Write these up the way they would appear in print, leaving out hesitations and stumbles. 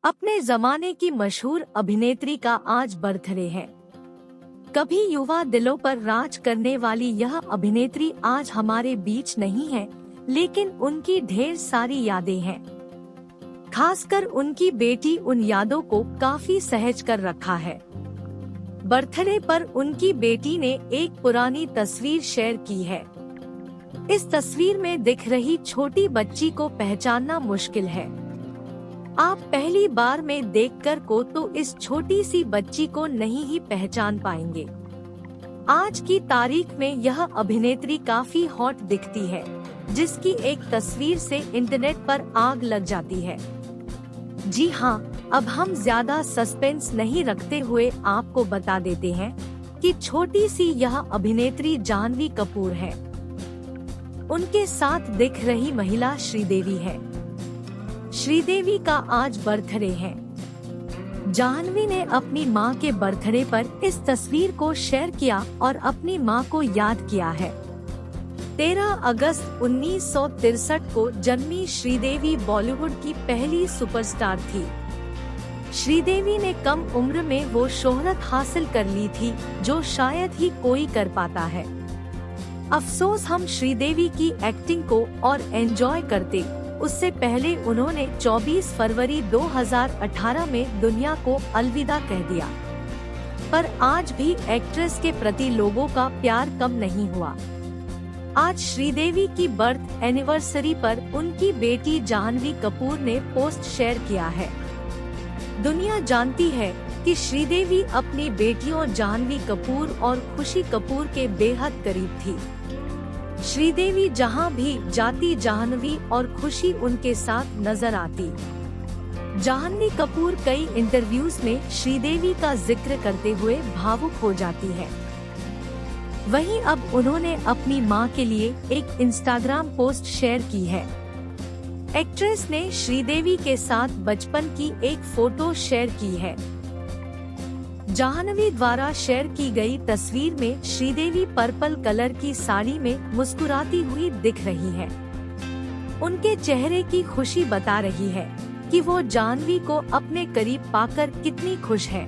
अपने जमाने की मशहूर अभिनेत्री का आज बर्थडे है। कभी युवा दिलों पर राज करने वाली यह अभिनेत्री आज हमारे बीच नहीं है, लेकिन उनकी ढेर सारी यादें हैं। खासकर उनकी बेटी उन यादों को काफी सहज कर रखा है। बर्थडे पर उनकी बेटी ने एक पुरानी तस्वीर शेयर की है। इस तस्वीर में दिख रही छोटी बच्ची को पहचानना मुश्किल है। आप पहली बार में देखकर को तो इस छोटी सी बच्ची को नहीं ही पहचान पाएंगे। आज की तारीख में यह अभिनेत्री काफी हॉट दिखती है, जिसकी एक तस्वीर से इंटरनेट पर आग लग जाती है। जी हाँ, अब हम ज्यादा सस्पेंस नहीं रखते हुए आपको बता देते हैं कि छोटी सी यह अभिनेत्री जाह्नवी कपूर है। उनके साथ दिख रही महिला श्रीदेवी है। श्रीदेवी का आज बर्थडे है। जाह्नवी ने अपनी मां के बर्थडे पर इस तस्वीर को शेयर किया और अपनी मां को याद किया है। 13 अगस्त 1963 को जन्मी श्रीदेवी बॉलीवुड की पहली सुपरस्टार थी। श्रीदेवी ने कम उम्र में वो शोहरत हासिल कर ली थी जो शायद ही कोई कर पाता है। अफसोस हम श्रीदेवी की एक्टिंग को और एंजॉय करते, उससे पहले उन्होंने 24 फरवरी 2018 में दुनिया को अलविदा कह दिया। पर आज भी एक्ट्रेस के प्रति लोगों का प्यार कम नहीं हुआ। आज श्रीदेवी की बर्थ एनिवर्सरी पर उनकी बेटी जाह्नवी कपूर ने पोस्ट शेयर किया है। दुनिया जानती है कि श्रीदेवी अपनी बेटियों जाह्नवी कपूर और खुशी कपूर के बेहद करीब थी। श्रीदेवी जहां भी जाती जाह्नवी और खुशी उनके साथ नजर आती। जाह्नवी कपूर कई इंटरव्यूज में श्रीदेवी का जिक्र करते हुए भावुक हो जाती है। वहीं अब उन्होंने अपनी मां के लिए एक इंस्टाग्राम पोस्ट शेयर की है। एक्ट्रेस ने श्रीदेवी के साथ बचपन की एक फोटो शेयर की है। जाह्नवी द्वारा शेयर की गई तस्वीर में श्रीदेवी पर्पल कलर की साड़ी में मुस्कुराती हुई दिख रही है। उनके चेहरे की खुशी बता रही है कि वो जाह्नवी को अपने करीब पाकर कितनी खुश है।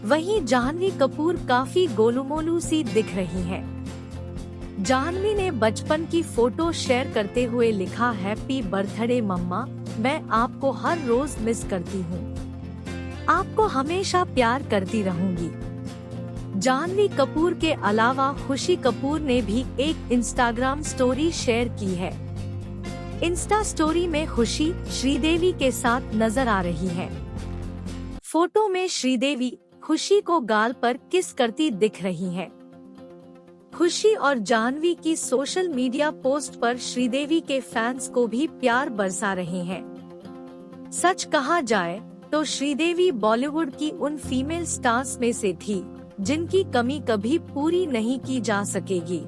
वहीं जाह्नवी कपूर काफी गोलूमोलू सी दिख रही है। जाह्नवी ने बचपन की फोटो शेयर करते हुए लिखा, हैप्पी बर्थडे मम्मा, मैं आपको हर रोज मिस करती हूँ। आपको हमेशा प्यार करती रहूंगी। जाह्नवी कपूर के अलावा खुशी कपूर ने भी एक इंस्टाग्राम स्टोरी शेयर की है। इंस्टा स्टोरी में खुशी श्रीदेवी के साथ नजर आ रही है। फोटो में श्रीदेवी खुशी को गाल पर किस करती दिख रही है। खुशी और जाह्नवी की सोशल मीडिया पोस्ट पर श्रीदेवी के फैंस को भी प्यार बरसा रहे हैं। सच कहा जाए तो श्रीदेवी बॉलीवुड की उन फीमेल स्टार्स में से थी जिनकी कमी कभी पूरी नहीं की जा सकेगी।